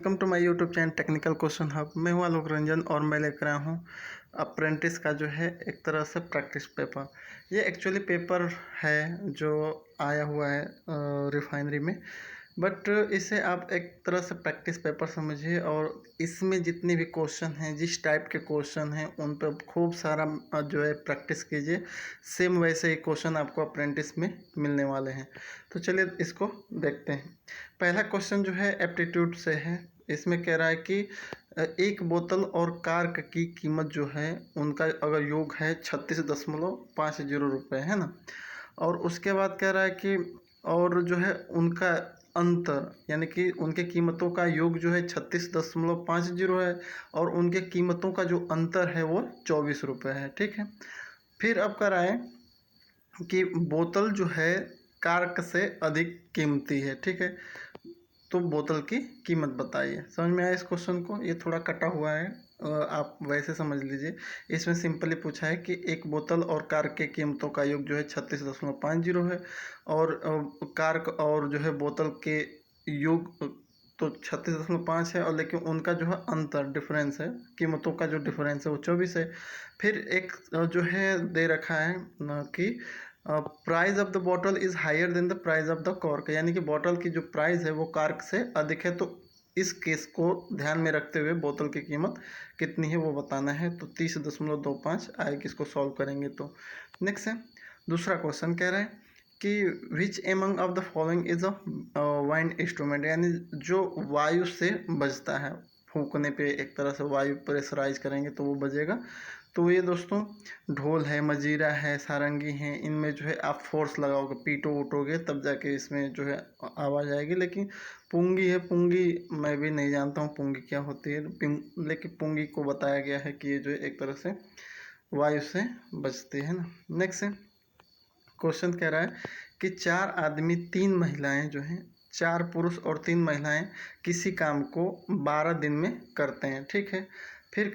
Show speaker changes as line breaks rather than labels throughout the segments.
Welcome to my YouTube channel technical question hub. मैं हूं आलोक रंजन और मैं लेकर आया हूं अप्रेंटिस का जो है एक तरह से प्रैक्टिस पेपर। ये एक्चुअली पेपर है जो आया हुआ है रिफाइनरी में, बट इसे आप एक तरह से प्रैक्टिस पेपर समझिए और इसमें जितने भी क्वेश्चन हैं, जिस टाइप के क्वेश्चन हैं, उन पर खूब सारा जो है प्रैक्टिस कीजिए। सेम वैसे ही क्वेश्चन आपको अप्रेंटिस में मिलने वाले हैं। तो चलिए इसको देखते हैं। पहला क्वेश्चन जो है एप्टीट्यूड से है। इसमें कह रहा है कि एक बोतल और कार्क की कीमत जो है उनका अगर योग है 36.50 रुपये, है ना। और उसके बाद कह रहा है कि और जो है उनका अंतर, यानी कि उनके कीमतों का योग जो है 36.50 है और उनके कीमतों का जो अंतर है वो 24 रुपये है। ठीक है। फिर अब कह रहा है कि बोतल जो है कार्क से अधिक कीमती है। ठीक है, तो बोतल की कीमत बताइए। समझ में आया इस क्वेश्चन को? ये थोड़ा कटा हुआ है, आप वैसे समझ लीजिए। इसमें सिंपली पूछा है कि एक बोतल और कार्क के कीमतों का योग जो है 36.50 है और कार्क और जो है बोतल के योग तो 36.5 है, और लेकिन उनका जो है अंतर डिफरेंस है, कीमतों का जो डिफरेंस है वो 24 है। फिर एक जो है दे रखा है कि price of the bottle is higher than the price of the cork, यानी कि बॉटल की जो प्राइस है वो कार्क से अधिक है। तो इस केस को ध्यान में रखते हुए बोतल की कीमत कितनी है वो बताना है। तो 30.25 आएगी इसको सॉल्व करेंगे तो। नेक्स्ट है दूसरा क्वेश्चन, कह रहा है कि which among of the following is a wind instrument, यानी जो वायु से बजता है। फूंकने पे एक तरह से वायु प्रेशराइज करेंगे तो वो बजेगा। तो ये दोस्तों ढोल है, मजीरा है, सारंगी है। इनमें जो है आप फोर्स लगाओगे, पीटो उठोगे तब जाके इसमें जो है आवाज़ आएगी। लेकिन पुंगी है, पुंगी मैं भी नहीं जानता हूँ पुंगी क्या होती है, लेकिन पुंगी को बताया गया है कि ये जो है एक तरह से वायु से बजती है ना। नेक्स्ट है क्वेश्चन, कह रहा है कि 4 आदमी 3 महिलाएं जो हैं, 4 पुरुष और 3 महिलाएं किसी काम को 12 दिन में करते हैं। ठीक है। फिर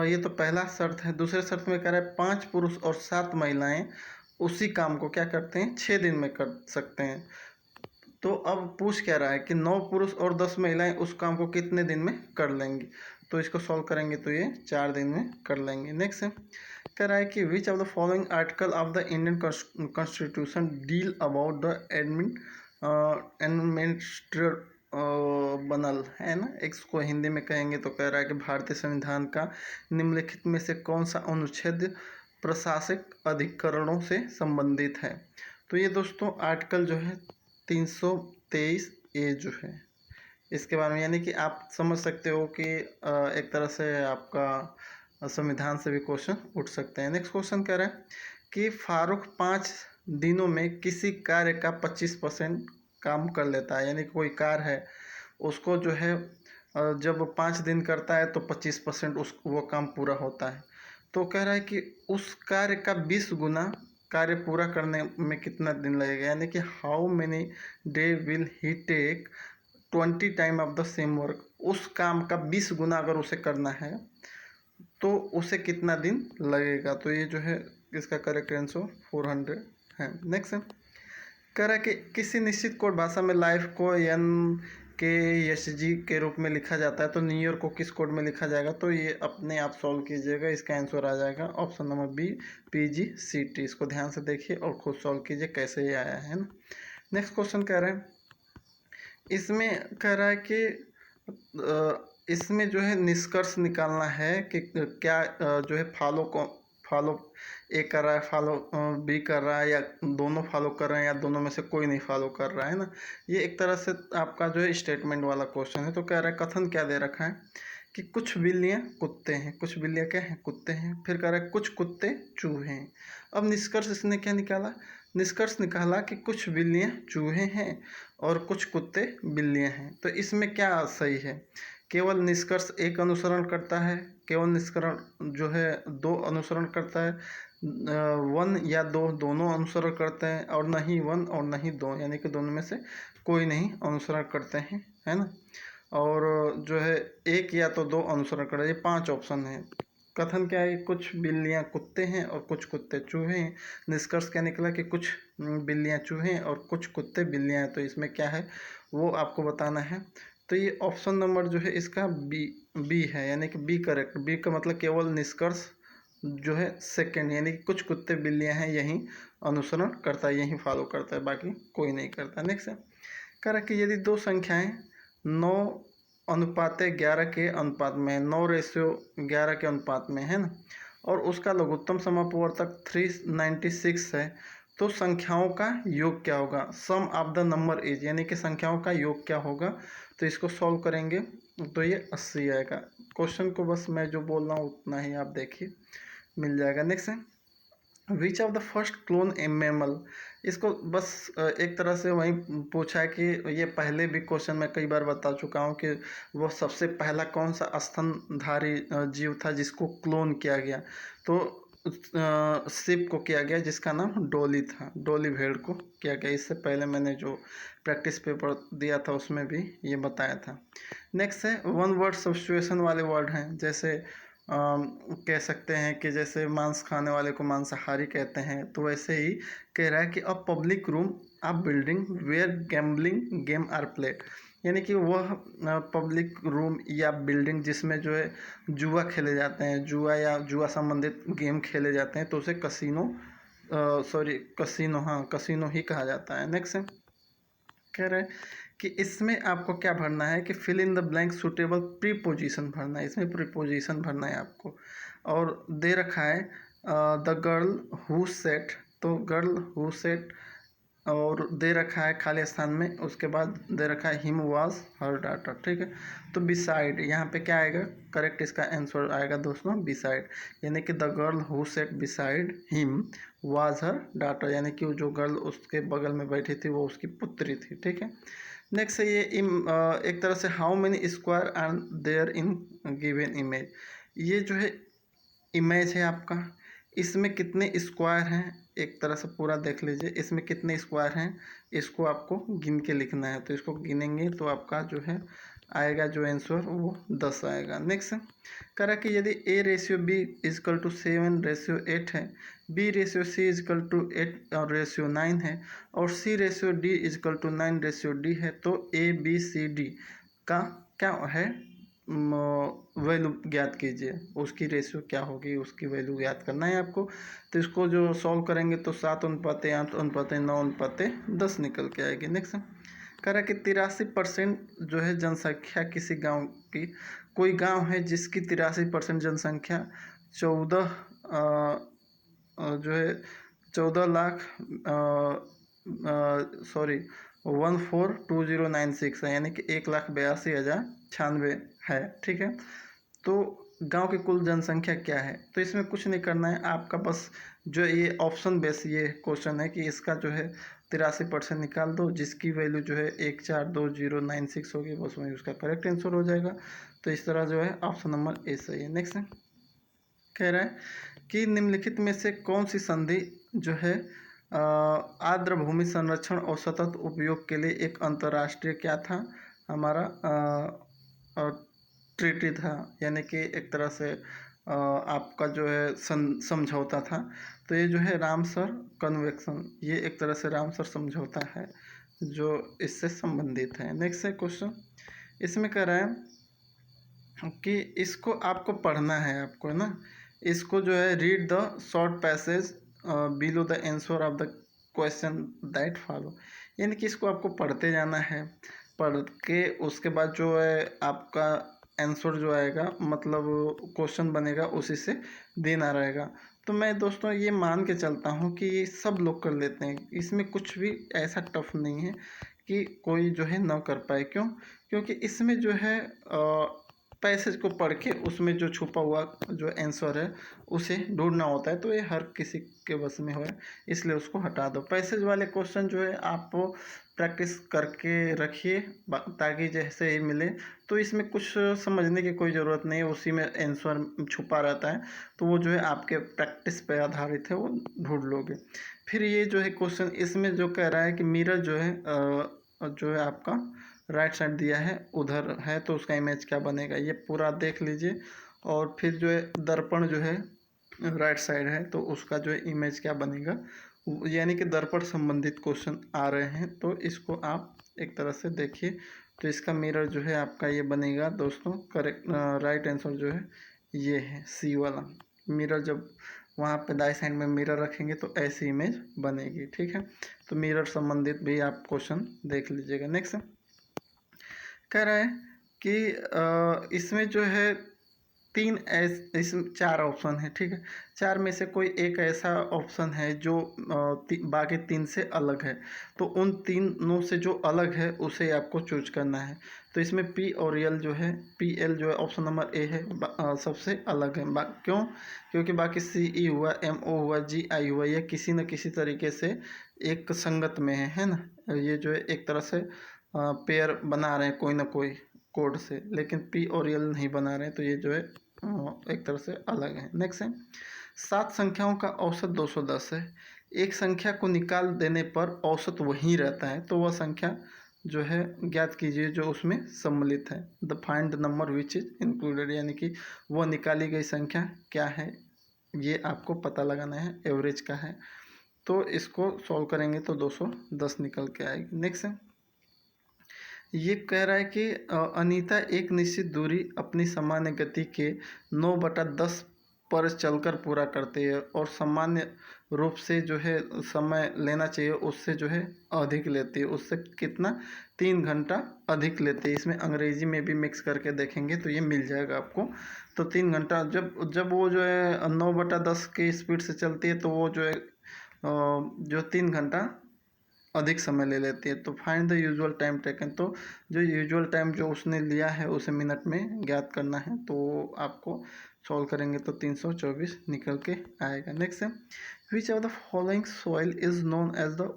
ये तो पहला शर्त है। दूसरे शर्त में कह रहा है 5 पुरुष और 7 महिलाएं उसी काम को क्या करते हैं 6 दिन में कर सकते हैं। तो अब पूछ क्या रहा है कि 9 पुरुष और 10 महिलाएं उस काम को कितने दिन में कर लेंगी। तो इसको सॉल्व करेंगे तो ये 4 दिन में कर लेंगे। नेक्स्ट है कह रहा है कि विच of the following article of the Indian constitution deal about the administrator बनल, है ना। इसको हिंदी में कहेंगे तो कह रहा है कि भारतीय संविधान का निम्नलिखित में से कौन सा अनुच्छेद प्रशासनिक अधिकरणों से संबंधित है। तो ये दोस्तों आर्टिकल जो है 323A जो है इसके बारे में, यानी कि आप समझ सकते हो कि एक तरह से आपका संविधान से भी क्वेश्चन उठ सकते हैं। नेक्स्ट क्वेश्चन कह रहा है कि फारूक 5 दिनों में किसी कार्य का 25% काम कर लेता है, यानी कि कोई कार्य है उसको जो है जब 5 दिन करता है तो 25% उस वो काम पूरा होता है। तो कह रहा है कि उस कार्य का 20 गुना कार्य पूरा करने में कितना दिन लगेगा, यानी कि how many day will he take 20 time of the same work. उस काम का 20 गुना अगर उसे करना है तो उसे कितना दिन लगेगा। तो ये जो है इसका करेक्ट आंसर 400 है। नेक्स्ट है कह रहा है कि किसी निश्चित कोड भाषा में लाइफ को NKSG के रूप में लिखा जाता है, तो न्यू ईयर को किस कोड में लिखा जाएगा। तो ये अपने आप सॉल्व कीजिएगा, इसका आंसर आ जाएगा ऑप्शन नंबर बी PGCT। इसको ध्यान से देखिए और खुद सॉल्व कीजिए कैसे ये आया है ना। नेक्स्ट क्वेश्चन कह रहे हैं, इसमें कह रहा है कि इसमें जो है निष्कर्ष निकालना है कि क्या जो है फॉलो ए कर रहा है, फॉलो बी कर रहा है, या दोनों फॉलो कर रहे हैं, या दोनों में से कोई नहीं फॉलो कर रहा है ना। ये एक तरह से आपका जो है स्टेटमेंट वाला क्वेश्चन है। तो कह रहा है कथन क्या दे रखा है कि कुछ बिल्लियाँ कुत्ते हैं, कुछ बिल्लियाँ क्या हैं कुत्ते हैं। फिर कह रहा है कुछ कुत्ते चूहे हैं। अब निष्कर्ष इसने क्या निकाला, निष्कर्ष निकाला कि कुछ बिल्लियाँ चूहे हैं और कुछ कुत्ते बिल्लियाँ हैं। तो इसमें क्या सही है, केवल निष्कर्ष एक अनुसरण करता है, केवल निष्करण जो है 2 अनुसरण करता है, 1 या 2 दोनों अनुसरण करते हैं, और नहीं 1 और नहीं 2, यानी कि दोनों में से कोई नहीं अनुसरण करते हैं, है ना। और जो है 1 या तो 2 अनुसरण कर रहे हैं। ये 5 ऑप्शन है। कथन क्या है, कुछ बिल्लियाँ कुत्ते हैं और कुछ कुत्ते चूहे हैं। निष्कर्ष क्या निकला कि कुछ बिल्लियाँ चूहे हैं और कुछ कुत्ते बिल्लियाँ हैं। तो इसमें क्या है वो आपको बताना है। तो ये ऑप्शन नंबर जो है इसका बी है, यानी कि बी करेक्ट। बी का मतलब केवल निष्कर्ष जो है सेकंड, यानी कि कुछ कुत्ते बिल्लियां हैं यही अनुसरण करता है, यही फॉलो करता है, बाकी कोई नहीं करता। नेक्स्ट है, कह रहा है कि यदि दो संख्याएं 9:11 के अनुपात में, 9:11 के अनुपात में है ना, और उसका लघुत्तम समापवर्तक 396 है, तो संख्याओं का योग क्या होगा? सम ऑफ द नंबर इज, यानी कि संख्याओं का योग क्या होगा? तो इसको सॉल्व करेंगे तो ये 80 आएगा। क्वेश्चन को बस मैं जो बोल रहा हूँ उतना ही आप देखिए, मिल जाएगा। नेक्स्ट है, which of the first clone A mammal. इसको बस एक तरह से वही पूछा है कि ये पहले भी क्वेश्चन में कई बार बता चुका हूँ कि वो सबसे पहला कौन सा स्तनधारी जीव था जिसको क्लोन किया गया। तो शिप को किया गया जिसका नाम डॉली था, डॉली भेड़ को किया गया। इससे पहले मैंने जो प्रैक्टिस पेपर दिया था उसमें भी ये बताया था। नेक्स्ट है, वन वर्ड सब्स्टिट्यूशन वाले वर्ड हैं, जैसे कह सकते हैं कि जैसे मांस खाने वाले को मांसाहारी कहते हैं, तो वैसे ही कह रहा है कि a public room a building where gambling game are played, यानी कि वह पब्लिक रूम या बिल्डिंग जिसमें जो है जुआ खेले जाते हैं, जुआ या जुआ संबंधित गेम खेले जाते हैं, तो उसे कसिनो, हाँ कसिनो ही कहा जाता है। नेक्स्ट है, कह रहे हैं कि इसमें आपको क्या भरना है कि fill in the blank suitable preposition भरना है, इसमें प्रीपोजिशन भरना है आपको। और दे रखा है द गर्ल हु सेट, तो गर्ल हु सेट, और दे रखा है खाली स्थान में, उसके बाद दे रखा है हिम वाज हर डाटर। ठीक है, तो बिसाइड यहाँ पे क्या आएगा? करेक्ट इसका आंसर आएगा दोस्तों बिसाइड, यानी कि the girl who set beside him was her daughter, यानी कि जो गर्ल उसके बगल में बैठी थी वो उसकी पुत्री थी। ठीक है, नेक्स्ट है ये एक तरह से how many square are there in given image. ये जो है इमेज है आपका, इसमें कितने स्क्वायर हैं एक तरह से पूरा देख लीजिए, इसमें कितने स्क्वायर हैं इसको आपको गिन के लिखना है। तो इसको गिनेंगे तो आपका जो है आएगा जो आंसर वो 10 आएगा। नेक्स्ट करा कि यदि A/B=7/8 है, B/C=8 और रेशियो 9 है, और C/D=9/D है, तो ABCD का क्या है वैल्यू ज्ञात कीजिए, उसकी रेशियो क्या होगी, उसकी वैल्यू ज्ञात करना है आपको। तो इसको जो सॉल्व करेंगे तो 7:8:9:10 निकल के आएगी। नेक्स्ट कह रहा है कि 83% जो है जनसंख्या किसी गांव की, कोई गांव है जिसकी 83% जनसंख्या 14 जो है 142096 है, यानी कि 1,82,096 है। ठीक है, तो गांव की कुल जनसंख्या क्या है? तो इसमें कुछ नहीं करना है आपका, बस जो ये ऑप्शन बेस ये क्वेश्चन है कि इसका जो है 83% निकाल दो, जिसकी वैल्यू जो है 142,096 होगी, बस वही उसका करेक्ट आंसर हो जाएगा। तो इस तरह जो है ऑप्शन नंबर ए सही है। नेक्स्ट कह रहा है कि निम्नलिखित में से कौन सी संधि जो है आर्द्र भूमि संरक्षण और सतत उपयोग के लिए एक अंतर्राष्ट्रीय क्या था हमारा ट्रीटी था, यानी कि एक तरह से आपका जो है समझौता था। तो ये जो है रामसर कन्वेंशन, ये एक तरह से रामसर समझौता है जो इससे संबंधित है। नेक्स्ट है क्वेश्चन, इसमें कह रहा है कि इसको आपको पढ़ना है, आपको है ना, इसको जो है read the short passage below the answer of the question that follow, यानी कि इसको आपको पढ़ते जाना है, पढ़ के उसके बाद जो है आपका आंसर जो आएगा, मतलब क्वेश्चन बनेगा उसी से देना रहेगा। तो मैं दोस्तों ये मान के चलता हूँ कि ये सब लोग कर लेते हैं, इसमें कुछ भी ऐसा टफ नहीं है कि कोई जो है ना कर पाए। क्यों? क्योंकि इसमें जो है पैसेज को पढ़ के उसमें जो छुपा हुआ जो आंसर है उसे ढूंढना होता है, तो ये हर किसी के बस में है, इसलिए उसको हटा दो। पैसेज वाले क्वेश्चन जो है आप प्रैक्टिस करके रखिए ताकि जैसे ही मिले, तो इसमें कुछ समझने की कोई ज़रूरत नहीं है, उसी में आंसर छुपा रहता है, तो वो जो है आपके प्रैक्टिस पे आधारित है, वो ढूंढ लोगे। फिर ये जो है क्वेश्चन इसमें जो कह रहा है कि मिरर जो है आपका राइट साइड दिया है उधर है, तो उसका इमेज क्या बनेगा ये पूरा देख लीजिए। और फिर जो है दर्पण जो है राइट साइड है, तो उसका जो है इमेज क्या बनेगा, यानी कि दर्पण संबंधित क्वेश्चन आ रहे हैं, तो इसको आप एक तरह से देखिए तो इसका मिरर जो है आपका ये बनेगा दोस्तों, करेक्ट राइट आंसर जो है ये है सी वाला। मिरर जब वहाँ पे दाएं साइड में मिरर रखेंगे तो ऐसी इमेज बनेगी, ठीक है। तो मिरर संबंधित भी आप क्वेश्चन देख लीजिएगा। नेक्स्ट कह रहा है कि इसमें जो है इसमें 4 ऑप्शन है, ठीक है। 4 में से कोई एक ऐसा ऑप्शन है जो बाकी 3 से अलग है, तो उन तीनों से जो अलग है उसे आपको चूज करना है। तो इसमें पी और एल जो है, पी एल जो है ऑप्शन नंबर ए है, सबसे अलग है। क्यों? क्योंकि बाकी सी ई हुआ, एम ओ हुआ, जी आई हुआ, ये किसी न किसी तरीके से एक संगत में है ना। ये जो है एक तरह से पेयर बना रहे हैं कोई ना कोई कोड से, लेकिन पी और एल नहीं बना रहे हैं, तो ये जो है एक तरह से अलग है। नेक्स्ट है 7 संख्याओं का औसत 210 है। एक संख्या को निकाल देने पर औसत वही रहता है, तो वह संख्या जो है ज्ञात कीजिए जो उसमें सम्मिलित है। The find the number which is included, यानी कि वह निकाली गई संख्या क्या है, ये आपको पता लगाना है, एवरेज का है। तो इसको सॉल्व करेंगे तो 210 निकल के आएगी। नेक्स्ट है ये कह रहा है कि अनीता एक निश्चित दूरी अपनी सामान्य गति के 9/10 पर चलकर पूरा करती है और सामान्य रूप से जो है समय लेना चाहिए उससे जो है अधिक लेती है। उससे कितना? 3 घंटा अधिक लेती है। इसमें अंग्रेजी में भी मिक्स करके देखेंगे तो ये मिल जाएगा आपको। तो 3 घंटा जब वो जो है 9/10 की स्पीड से चलती है तो वो जो है जो 3 घंटा अधिक समय ले लेती है। तो find the usual time taken, तो जो यूजुअल टाइम जो उसने लिया है उसे मिनट में ज्ञात करना है। तो आपको सॉल्व करेंगे तो 324 निकल के आएगा। नेक्स्ट है which of the following soil is known as the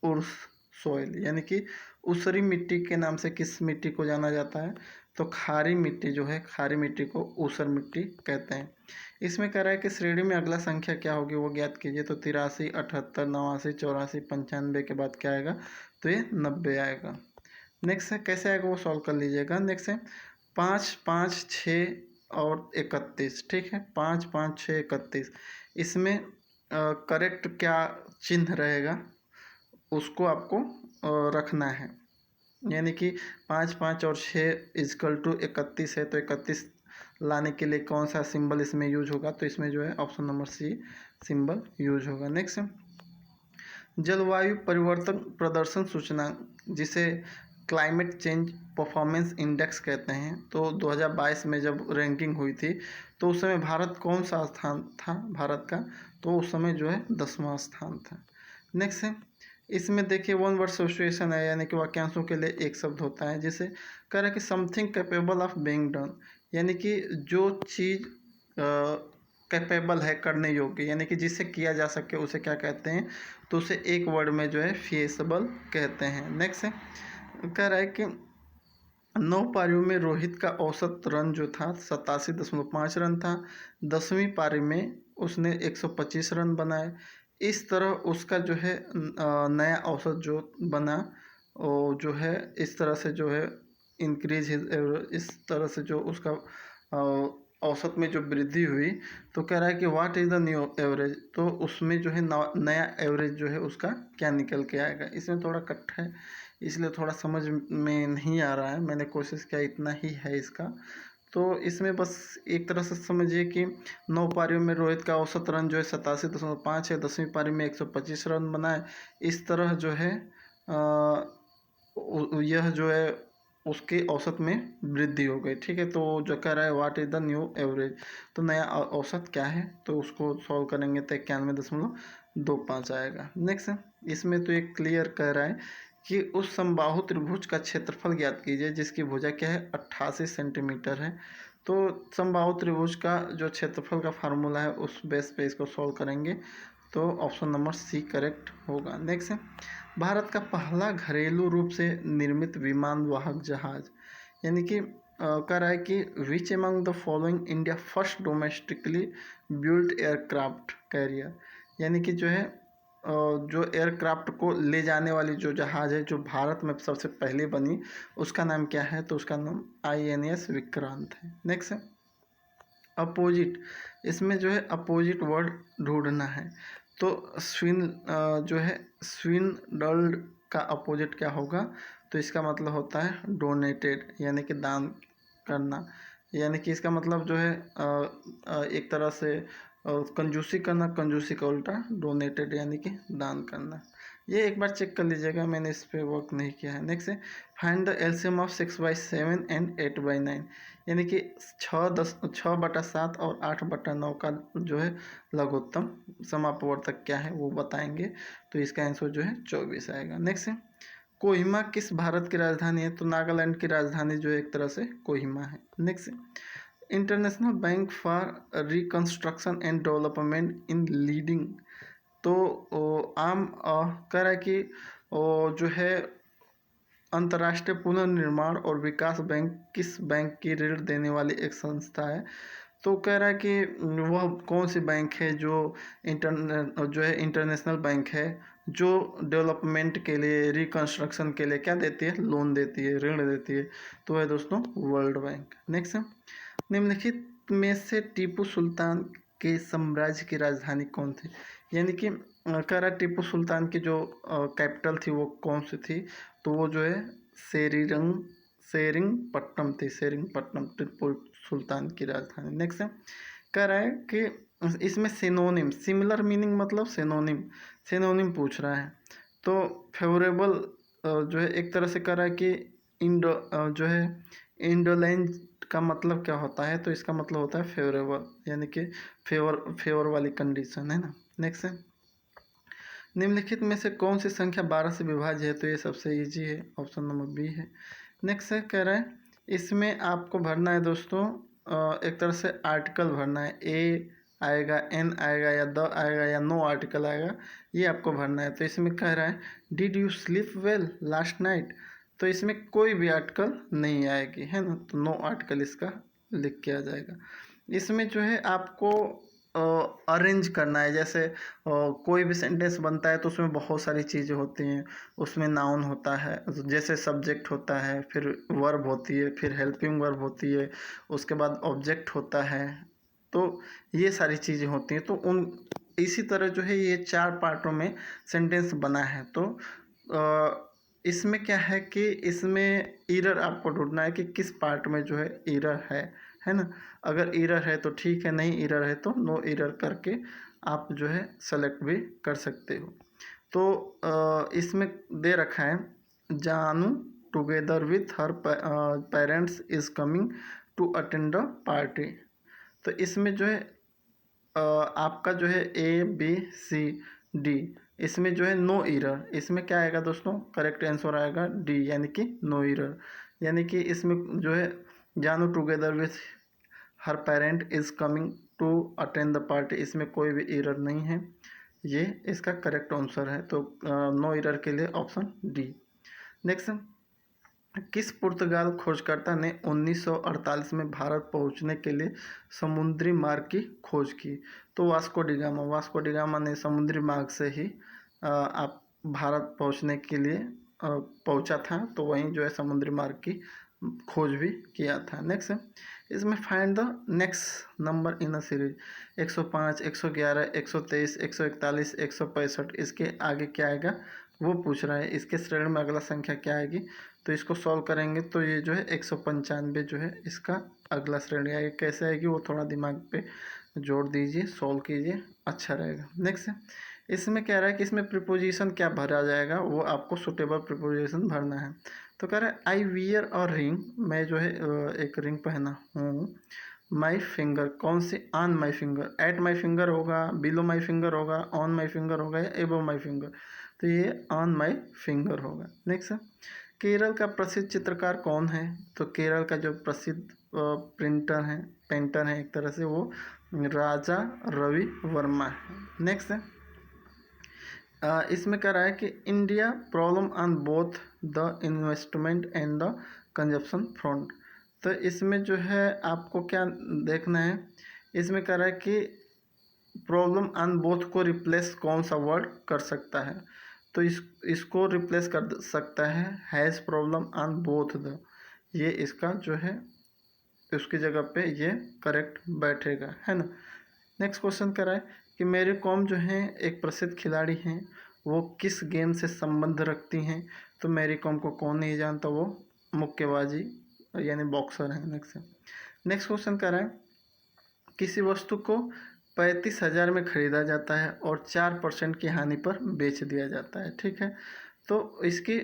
उर्स सॉइल, यानी कि ऊसरी मिट्टी के नाम से किस मिट्टी को जाना जाता है? तो खारी मिट्टी जो है, खारी मिट्टी को ऊसर मिट्टी कहते हैं। इसमें कह रहा है कि श्रेणी में अगला संख्या क्या होगी वो ज्ञात कीजिए। तो 83, 78, 89, 84, 95 के बाद क्या आएगा? तो ये 90 आएगा। नेक्स्ट है कैसे आएगा वो सॉल्व कर लीजिएगा। नेक्स्ट है 5, 5, 6 और 31, ठीक है। 5, 5, 6, 31, इसमें करेक्ट क्या चिन्ह रहेगा उसको आपको रखना है। यानी कि 5, 5 और 6 इजकल टू 31 है, तो 31 लाने के लिए कौन सा सिंबल इसमें यूज होगा? तो इसमें जो है option number C symbol use होगा। नेक्स्ट जलवायु परिवर्तन प्रदर्शन सूचकांक, जिसे क्लाइमेट चेंज परफॉर्मेंस इंडेक्स कहते हैं, तो 2022 में जब रैंकिंग हुई थी तो उस समय भारत कौन सा स्थान था भारत का? तो उस समय जो है 10वां स्थान था। नेक्स्ट है इसमें देखिए 1 वर्ड सिचुएशन है, यानी कि वाक्यांशों के लिए एक शब्द होता है। जैसे कह रहा है कि something capable of being done, यानी कि जो चीज़ कैपेबल है करने योग्य, यानी कि जिसे किया जा सके उसे क्या कहते हैं? तो उसे एक वर्ड में जो है फिएबल कहते हैं। नेक्स्ट है कह रहा है कि 9 पारियों में रोहित का औसत रन जो था 87.5 रन था। 10वीं पारी में उसने 125 रन बनाए। इस तरह उसका जो है नया औसत जो बना वो जो है इस तरह से जो है इंक्रीज इस तरह से जो उसका औसत में जो वृद्धि हुई। तो कह रहा है कि what is the new average, तो उसमें जो है नया एवरेज जो है उसका क्या निकल के आएगा। इसमें थोड़ा कट है इसलिए थोड़ा समझ में नहीं आ रहा है, मैंने कोशिश किया इतना ही है इसका। तो इसमें बस एक तरह से समझिए कि 9 पारियों में रोहित का औसत रन जो है 87.5 है। 10वीं पारी में 125 रन बनाए। इस तरह जो है यह जो है उसके औसत में वृद्धि हो गई, ठीक है। तो जो कह रहा है what is the new average, तो नया औसत क्या है? तो उसको सॉल्व करेंगे तो 91.25 आएगा। नेक्स्ट इसमें तो एक क्लियर कह रहा है कि उस समबाहु त्रिभुज का क्षेत्रफल ज्ञात कीजिए जिसकी भुजा क्या है 88 सेंटीमीटर है। तो समबाहु त्रिभुज का जो क्षेत्रफल का फार्मूला है उस बेस पे इसको सॉल्व करेंगे तो ऑप्शन नंबर सी करेक्ट होगा। नेक्स्ट है भारत का पहला घरेलू रूप से निर्मित विमान वाहक जहाज, यानी कि कह रहा है कि which among the following India first domestically build aircraft carrier, यानी कि जो है जो एयरक्राफ्ट को ले जाने वाली जो जहाज़ है जो भारत में सबसे पहले बनी उसका नाम क्या है? तो उसका नाम INS विक्रांत है। नेक्स्ट है अपोजिट, इसमें जो है अपोजिट वर्ड ढूंढना है। तो जो है स्विनडल्ड का अपोजिट क्या होगा? तो इसका मतलब होता है डोनेटेड, यानी कि दान करना। यानी कि इसका मतलब जो है एक तरह से कंजूसी करना, कंजूसी का उल्टा डोनेटेड यानी कि दान करना। ये एक बार चेक कर लीजिएगा, मैंने इस पे वर्क नहीं किया है। नेक्स्ट है find the LCM of 6/7 and 8/9, यानी कि 6/7 और 8/9 का जो है लघुत्तम समापवर्तक क्या है वो बताएंगे। तो इसका आंसर जो है 24 आएगा। नेक्स्ट है कोहिमा किस भारत की राजधानी है? तो नागालैंड की राजधानी जो है एक तरह से कोहिमा है। Next international bank for reconstruction and development in leading, तो कह रहा है कि जो है अंतर्राष्ट्रीय पुनर्निर्माण और विकास बैंक किस बैंक की ऋण देने वाली एक संस्था है? तो कह रहा है कि वह कौन सी बैंक है जो इंटरनेशनल बैंक है जो डेवलपमेंट के लिए, रिकंस्ट्रक्शन के लिए क्या देती है? लोन देती है, ऋण देती है। तो है दोस्तों वर्ल्ड बैंक। नेक्स्ट है निम्नलिखित में से टीपू सुल्तान के साम्राज्य की राजधानी कौन थी? यानी कि कह रहा टीपू सुल्तान की जो कैपिटल थी वो कौन सी थी? तो वो जो है सेरिंगपट्टनम थी, सेरिंगपट्टनम टीपू सुल्तान की राजधानी। नेक्स्ट है कह रहा है कि इसमें सिनोनिम, सिमिलर मीनिंग मतलब सिनोनिम पूछ रहा है। तो फेवरेबल जो है एक तरह से कह रहा है कि जो है इंडोलेंस का मतलब क्या होता है? तो इसका मतलब होता है फेवरेबल, यानी कि फेवर वाली कंडीशन है ना। नेक्स्ट है निम्नलिखित में से कौन सी संख्या 12 से विभाज्य है? तो ये सबसे इजी है, ऑप्शन नंबर बी है। नेक्स्ट है कह रहा है इसमें आपको भरना है दोस्तों एक तरह से आर्टिकल भरना है, ए आएगा, एन आएगा, या द आएगा, या नो आर्टिकल आएगा, ये आपको भरना है। तो इसमें कह रहा है did you sleep well last night, तो इसमें कोई भी आर्टिकल नहीं आएगी, है ना। तो नो आर्टिकल इसका लिख के आ जाएगा। इसमें जो है आपको अरेंज करना है, जैसे कोई भी सेंटेंस बनता है तो उसमें बहुत सारी चीज़ें होती हैं। उसमें नाउन होता है, जैसे सब्जेक्ट होता है, फिर वर्ब होती है, फिर हेल्पिंग वर्ब होती है, उसके बाद ऑब्जेक्ट होता है। तो ये सारी चीज़ें होती हैं। तो इसी तरह जो है ये 4 पार्टों में सेंटेंस बना है। तो इसमें क्या है कि इसमें एरर आपको ढूंढना है कि किस पार्ट में जो है एरर है ना। अगर एरर है तो ठीक है, नहीं एरर है तो नो एरर करके आप जो है सेलेक्ट भी कर सकते हो। तो इसमें दे रखा है Janu together with her parents is coming to attend the party. तो इसमें जो है आपका जो है ए बी सी डी, इसमें जो है नो एरर, इसमें क्या आएगा दोस्तों? करेक्ट आंसर आएगा डी, यानी कि नो एरर। यानी कि इसमें जो है Janu together with her parent is coming to attend the party, इसमें कोई भी एरर नहीं है, ये इसका करेक्ट आंसर है। तो नो एरर के लिए ऑप्शन डी। नेक्स्ट किस पुर्तगाल खोजकर्ता ने 1948 में भारत पहुंचने के लिए समुद्री मार्ग की खोज की? तो वास्को डी गामा ने समुद्री मार्ग से ही आप भारत पहुंचने के लिए पहुंचा था। तो वहीं जो है समुद्री मार्ग की खोज भी किया था। नेक्स्ट इसमें find the next number in a series, 105, 111, 123, 141, 165, इसके आगे क्या आएगा वो पूछ रहा है। इसके श्रेणी में अगला संख्या क्या आएगी? तो इसको सॉल्व करेंगे तो ये जो है 195 जो है इसका अगला श्रेणी आएगी। कैसे आएगी वो थोड़ा दिमाग पे जोड़ दीजिए, सॉल्व कीजिए, अच्छा रहेगा। नेक्स्ट इसमें कह रहा है कि इसमें प्रीपोजिशन क्या भरा जाएगा, वो आपको सुटेबल प्रीपोजिशन भरना है। तो कह रहा है आई वियर और रिंग, मैं जो है एक रिंग पहना हूँ। माई फिंगर, कौन सी? On my finger, at my finger होगा, बिलो माई फिंगर होगा, ऑन माई फिंगर होगा, या एबव माई फिंगर? तो ये ऑन माई फिंगर होगा। नेक्स्ट केरल का प्रसिद्ध चित्रकार कौन है? तो केरल का जो प्रसिद्ध पेंटर है एक तरह से, वो राजा रवि वर्मा है। नेक्स्ट इसमें कह रहा है कि India problem on both the investment and the consumption front. तो इसमें जो है आपको क्या देखना है, इसमें कह रहा है कि प्रॉब्लम ऑन बोथ को रिप्लेस कौन सा वर्ड कर सकता है? तो इसको रिप्लेस कर सकता है has problem on both the, ये इसका जो है उसकी जगह पे ये करेक्ट बैठेगा, है ना। नेक्स्ट क्वेश्चन कह रहा है कि मेरी कॉम जो है एक प्रसिद्ध खिलाड़ी हैं, वो किस गेम से संबंध रखती हैं? तो मैरी कॉम को कौन नहीं जानता, वो मुक्केबाजी यानी बॉक्सर है। नेक्स्ट क्वेश्चन कह रहा है किसी वस्तु को 35,000 में खरीदा जाता है और 4% की हानि पर बेच दिया जाता है, ठीक है। तो इसकी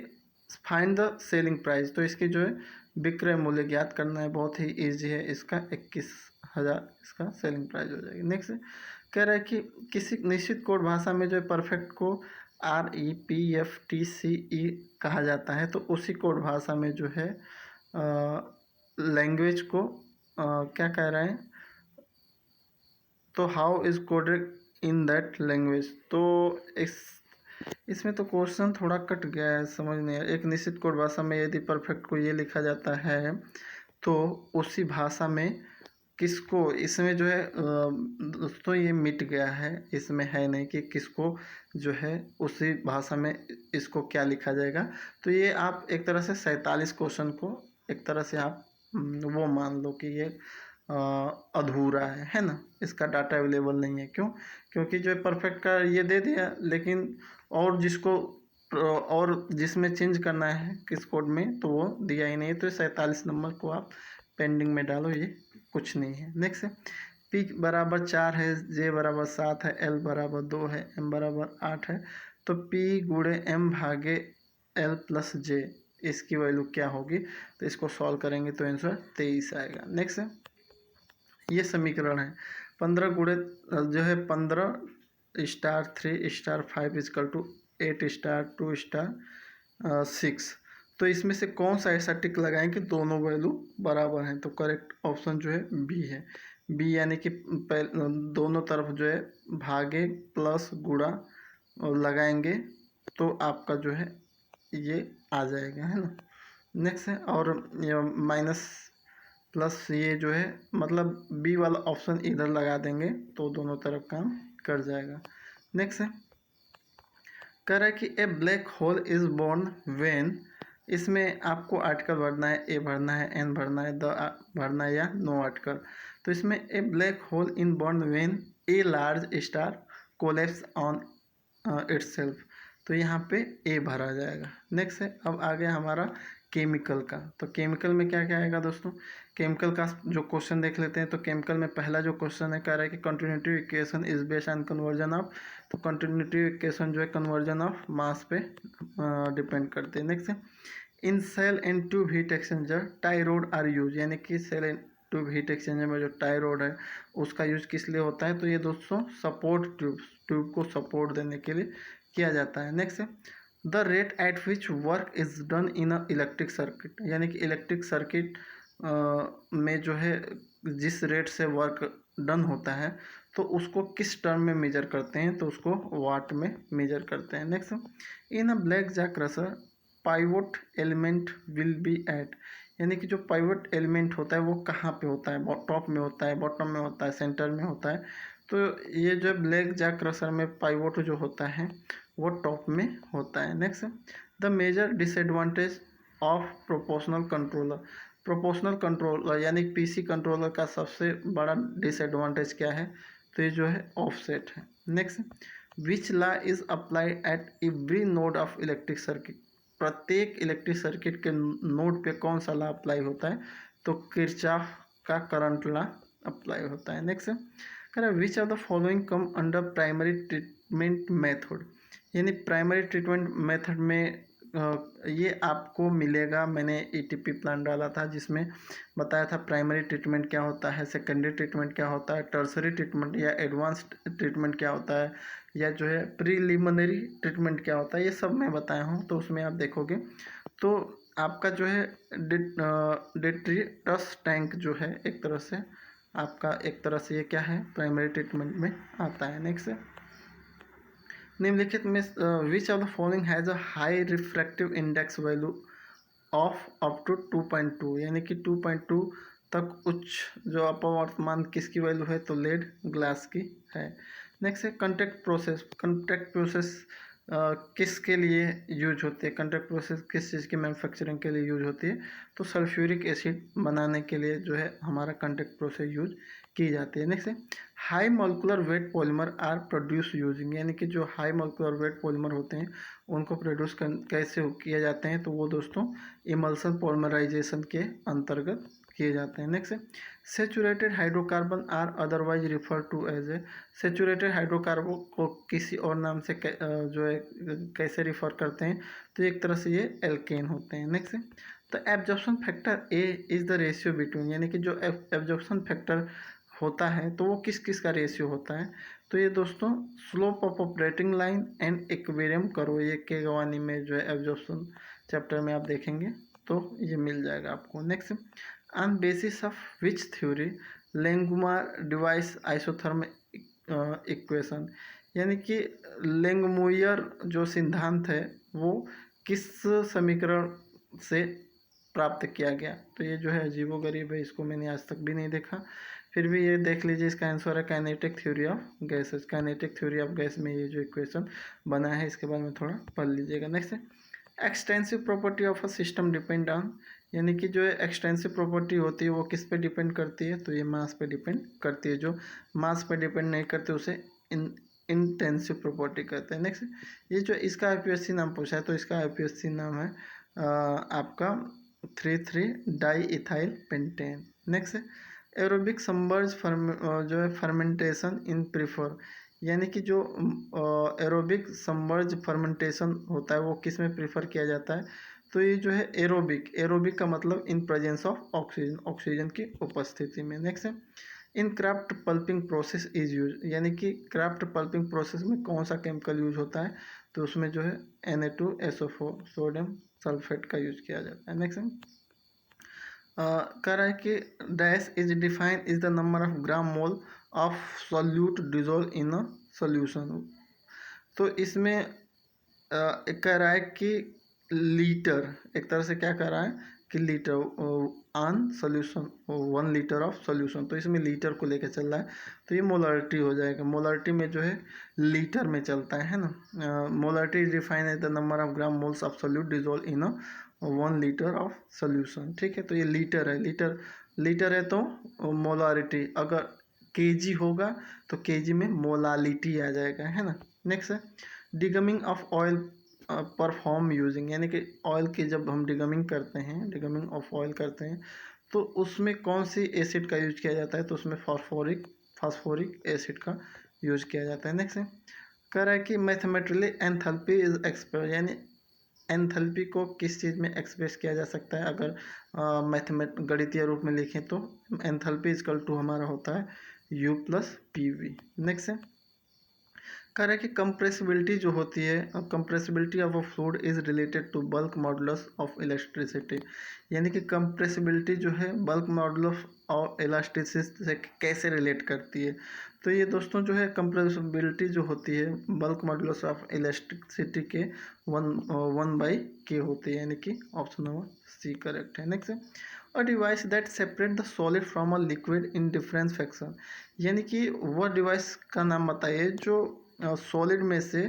फाइंड द सेलिंग प्राइस, तो इसकी जो है विक्रय मूल्य ज्ञात करना है, बहुत ही ईजी है। इसका 21,000 इसका सेलिंग प्राइस हो जाएगी। नेक्स्ट कह रहा है कि किसी निश्चित कोड भाषा में जो है परफेक्ट को REPFTCE कहा जाता है, तो उसी कोड भाषा में जो है लैंग्वेज को क्या कह रहे हैं, तो how is coded in that language. तो इसमें तो क्वेश्चन थोड़ा कट गया है, समझ नहीं आया। एक निश्चित कोड भाषा में यदि परफेक्ट को ये लिखा जाता है तो उसी भाषा में किसको, इसमें जो है दोस्तों ये मिट गया है, इसमें है नहीं कि किसको जो है उसी भाषा में इसको क्या लिखा जाएगा। तो ये आप एक तरह से 47 क्वेश्चन को एक तरह से आप वो मान लो कि ये अधूरा है ना, इसका डाटा अवेलेबल नहीं है। क्यों? क्योंकि जो है परफेक्ट का ये दे दिया, लेकिन और जिसमें चेंज करना है किस कोड में तो वो दिया ही नहीं है। तो 47 नंबर को आप पेंडिंग में डालो, ये कुछ नहीं है। नेक्स्ट है P बराबर 4 है, J बराबर 7 है, L बराबर 2 है, M बराबर 8 है। तो P गुणे M भागे L प्लस J इसकी वैल्यू क्या होगी, तो इसको सॉल्व करेंगे तो आंसर 23 आएगा। नेक्स्ट है ये समीकरण है 15 गुणे जो है 15 star 3 star 5 is equal to 8 star 2 star 6। तो इसमें से कौन सा ऐसा टिक लगाएं कि दोनों वैल्यू बराबर हैं, तो करेक्ट ऑप्शन जो है बी है। बी यानी कि दोनों तरफ जो है भागे प्लस गुणा और लगाएंगे तो आपका जो है ये आ जाएगा, है ना। नेक्स्ट है और माइनस प्लस ये जो है मतलब बी वाला ऑप्शन इधर लगा देंगे तो दोनों तरफ काम कर जाएगा। नेक्स्ट है कह रहा है कि a black hole is born when, इसमें आपको आर्टिकल भरना है, ए भरना है, एन भरना है, द भरना है या नो आर्टिकल। तो इसमें a black hole in born when a large star collapse on itself, तो यहाँ पे ए भरा जाएगा। नेक्स्ट है अब आ गया हमारा केमिकल का। तो केमिकल में क्या क्या आएगा दोस्तों, केमिकल का जो क्वेश्चन देख लेते हैं। तो केमिकल में पहला जो क्वेश्चन है कह रहा है कि continuity equation is based on conversion of, तो कंटिन्यूटी इक्वेशन जो है कन्वर्जन ऑफ मास पे डिपेंड करते हैं। नेक्स्ट है in shell and tube heat exchanger tie rod are use, यानी कि shell and tube heat exchanger में जो टाई रोड है उसका यूज किस लिए होता है, तो ये दोस्तों सपोर्ट ट्यूब को सपोर्ट देने के लिए किया जाता है। नेक्स्ट है the rate at which work is done in a electric circuit, यानी कि इलेक्ट्रिक सर्किट में जो है जिस रेट से वर्क डन होता है तो उसको किस टर्म में मेजर करते हैं, तो उसको वाट में मेजर करते हैं। Next in a black jack crusher pivot element will be at, यानी कि जो पाइवोट एलिमेंट होता है वो कहाँ पे होता है, टॉप में होता है, बॉटम में होता है, सेंटर में होता है। तो ये जो ब्लैक जैक क्रशर में पाइवोट जो होता है वो टॉप में होता है। Next the major disadvantage of proportional controller, proportional controller यानी पीसी कंट्रोलर का सबसे बड़ा डिसएडवांटेज क्या है, तो ये जो है ऑफसेट है। Next which law is applied at every node of electric circuit, प्रत्येक इलेक्ट्रिक सर्किट के नोड पे कौन सा लॉ अप्लाई होता है, तो किरचॉफ का करंट लॉ अप्लाई होता है। नेक्स्ट कह रहा है which of the following come under primary treatment method, यानी प्राइमरी ट्रीटमेंट मेथड में ये आपको मिलेगा। मैंने ETP प्लान डाला था जिसमें बताया था प्राइमरी ट्रीटमेंट क्या होता है, सेकेंडरी ट्रीटमेंट क्या होता है, टर्सरी ट्रीटमेंट या एडवांस्ड ट्रीटमेंट क्या होता है, या जो है प्रीलिमिनरी ट्रीटमेंट क्या होता है, ये सब मैं बताया हूँ। तो उसमें आप देखोगे तो आपका जो है डेट्रिटस टैंक जो है एक तरह से आपका एक तरह से ये क्या है प्राइमरी ट्रीटमेंट में आता है। नेक्स्ट निम्नलिखित में which of the following has a high refractive index value of up to 2.2, यानी कि 2.2 तक उच्च जो अपवर्तमान किसकी वैल्यू है, तो लेड ग्लास की है। नेक्स्ट है कंटैक्ट प्रोसेस, कंटैक्ट प्रोसेस किसके लिए यूज होती है, कॉन्ट्रैक्ट प्रोसेस किस चीज़ की मैन्युफैक्चरिंग के लिए यूज होती है, तो सल्फ्यूरिक एसिड बनाने के लिए जो है हमारा कॉन्ट्रैक्ट प्रोसेस यूज की जाती है। नेक्स्ट है high molecular weight polymer are produce using, यानी कि जो हाई मोलिकुलर वेट पॉलीमर होते हैं उनको प्रोड्यूस कैसे किया जाते हैं, तो वो दोस्तों इमल्सन पॉलीमराइजेशन के अंतर्गत किए जाते हैं। नेक्स्ट है saturated hydrocarbon are otherwise refer to as A, saturated hydrocarbon को किसी और नाम से जो है कैसे रिफर करते हैं, तो एक तरह से ये एल्केन होते हैं। नेक्स्ट है तो absorption factor A is the ratio between, यानी कि जो एब्जॉर्प्शन फैक्टर होता है तो वो किस किस का रेशियो होता है, तो ये दोस्तों slope of operating line and equilibrium करो, ये के गवानी में जो है एब्जॉर्प्शन चैप्टर में आप देखेंगे तो ये मिल जाएगा आपको। Next on basis of which theory Langmuir devise isothermal equation, यानी कि लेंगमुयर जो सिद्धांत है वो किस समीकरण से प्राप्त किया गया, तो ये जो है अजीबोगरीब है, इसको मैंने आज तक भी नहीं देखा, फिर भी ये देख लीजिए। इसका आंसर है kinetic theory of gases, kinetic theory of gas में ये जो इक्वेशन बना है इसके बारे में थोड़ा पढ़ लीजिएगा। नेक्स्ट है extensive property of a system depend on, यानी कि जो एक्सटेंसिव प्रॉपर्टी होती है वो किस पे डिपेंड करती है, तो ये मास पे डिपेंड करती है, जो मास पे डिपेंड नहीं करते उसे इंटेंसिव प्रॉपर्टी कहते हैं। नेक्स्ट ये जो इसका आईपीएससी नाम पूछा है, तो इसका आईपीएससी नाम है आपका 3,3 di ethyl pentane. Next aerobic submerge जो है फर्मेंटेशन इन प्रीफर, यानी कि जो एरोबिक सबमर्ज फर्मेंटेशन होता है वो किस में प्रीफर किया जाता है, तो ये जो है एरोबिक, एरोबिक का मतलब in presence of oxygen, oxygen की उपस्थिति में। नेक्स्ट है इन craft pulping process is use, यानी कि क्राफ्ट पल्पिंग प्रोसेस में कौन सा केमिकल यूज होता है, तो उसमें जो है Na2SO4 सोडियम सल्फेट का यूज किया जाता है। नेक्स्ट कह रहा है कि dash is defined is the number of gram mole of solute dissolve in a solution, तो इसमें कह रहा है कि लीटर, एक तरह से क्या कह रहा है कि litre on solution 1 litre of solution, तो इसमें लीटर को लेकर चल रहा है, तो ये मोलारिटी हो जाएगा, मोलारिटी में जो है लीटर में चलता है ना। Molarity is define as the number of gram moles of solute dissolve in a 1 litre of solution. ठीक है, तो ये लीटर है, लीटर लीटर है तो मोलारिटी, अगर केजी होगा तो केजी में मोलालिटी आ जाएगा, है ना। नेक्स्ट है डिगमिंग ऑफ ऑयल परफॉर्म यूजिंग, यानी कि ऑयल की जब हम डिगमिंग करते हैं, डिगमिंग ऑफ ऑयल करते हैं तो उसमें कौन सी एसिड का यूज किया जाता है, तो उसमें फास्फोरिक एसिड का यूज किया जाता है। नेक्स्ट है कह रहा है कि मैथमेटिकली एंथैल्पी इज एक्सप्रेस, यानी एंथैल्पी को किस चीज़ में एक्सप्रेस किया जा सकता है, अगर गणितीय रूप में लिखें तो एंथैल्पी इजकल टू हमारा होता है U+PV। नेक्स्ट है कह रहा है कि कंप्रेसिबिलिटी जो होती है, compressibility of a fluid is related to bulk modulus of electricity, यानी कि कंप्रेसिबिलिटी जो है बल्क मॉडुलस और इलास्टिसिटी से कैसे रिलेट करती है, तो ये दोस्तों जो है कंप्रेसिबिलिटी जो होती है बल्क मॉडुलस ऑफ इलास्टिसिटी के 1/k होती है, यानी कि ऑप्शन नंबर सी करेक्ट है। नेक्स्ट है a device that separate the solid from a liquid in difference fraction, यानी कि वह डिवाइस का नाम बताइए जो सॉलिड में से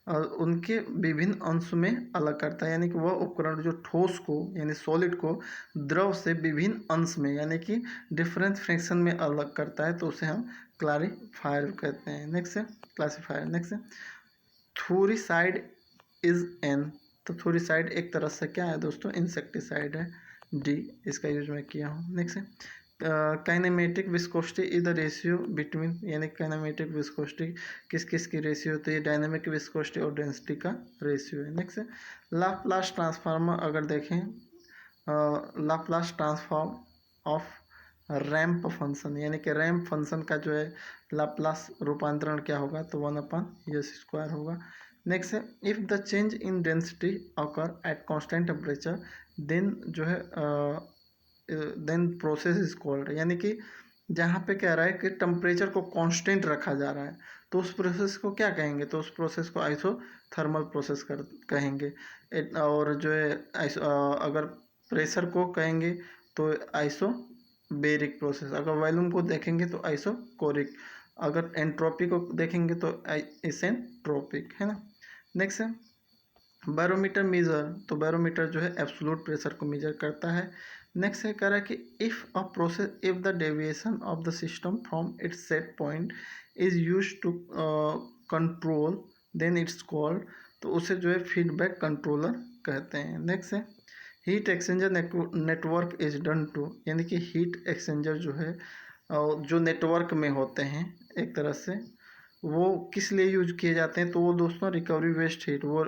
उनके विभिन्न अंश में अलग करता है, यानी कि वह उपकरण जो ठोस को यानी सॉलिड को द्रव से विभिन्न अंश में यानी कि डिफरेंस फ्रैक्शन में अलग करता है, तो उसे हम क्लारीफायर कहते हैं। नेक्स्ट है क्लासीफायर। नेक्स्ट है थूरिसाइड इज एन, तो थूरिसाइड एक तरह से क्या है दोस्तों, इंसेक्टिसाइड है, डी इसका यूज मैं किया हूँ। नेक्स्ट है kinematic viscosity is the ratio between, यानी काइनेमेटिक विस्कोसिटी किस किस की रेशियो होती है, डायनेमिक विस्कोसिटी और डेंसिटी का रेशियो है। नेक्स्ट है लाप्लास ट्रांसफार्मर, अगर देखें Laplace transform off ramp function, यानी कि रैंप फंक्शन का जो है लाप्लास रूपांतरण क्या होगा, तो 1/s² होगा। नेक्स्ट है if the change in density occur at constant temperature then जो है देन प्रोसेस इज कॉल्ड, यानी कि जहाँ पे कह रहा है कि टेम्परेचर को कांस्टेंट रखा जा रहा है तो उस प्रोसेस को क्या कहेंगे, तो उस प्रोसेस को आइसोथर्मल प्रोसेस कहेंगे। और जो है अगर प्रेशर को कहेंगे तो आइसोबेरिक प्रोसेस, अगर वॉल्यूम को देखेंगे तो आइसोकोरिक, अगर एंट्रोपी को देखेंगे तो आइसेंट्रोपिक, है ना। नेक्स्ट है बैरोमीटर मेजर, तो बैरोमीटर जो है एब्सोलूट प्रेशर को मेजर करता है। नेक्स्ट है कह रहा है कि if a process if the deviation of the system from its set point is use to control then it's called, तो उसे जो है फीडबैक कंट्रोलर कहते हैं। नेक्स्ट है heat exchanger network is done to, यानी कि हीट एक्सचेंजर जो है जो नेटवर्क में होते हैं एक तरह से, वो किस लिए यूज किए जाते हैं, तो वो दोस्तों रिकवरी वेस्ट हीट, वो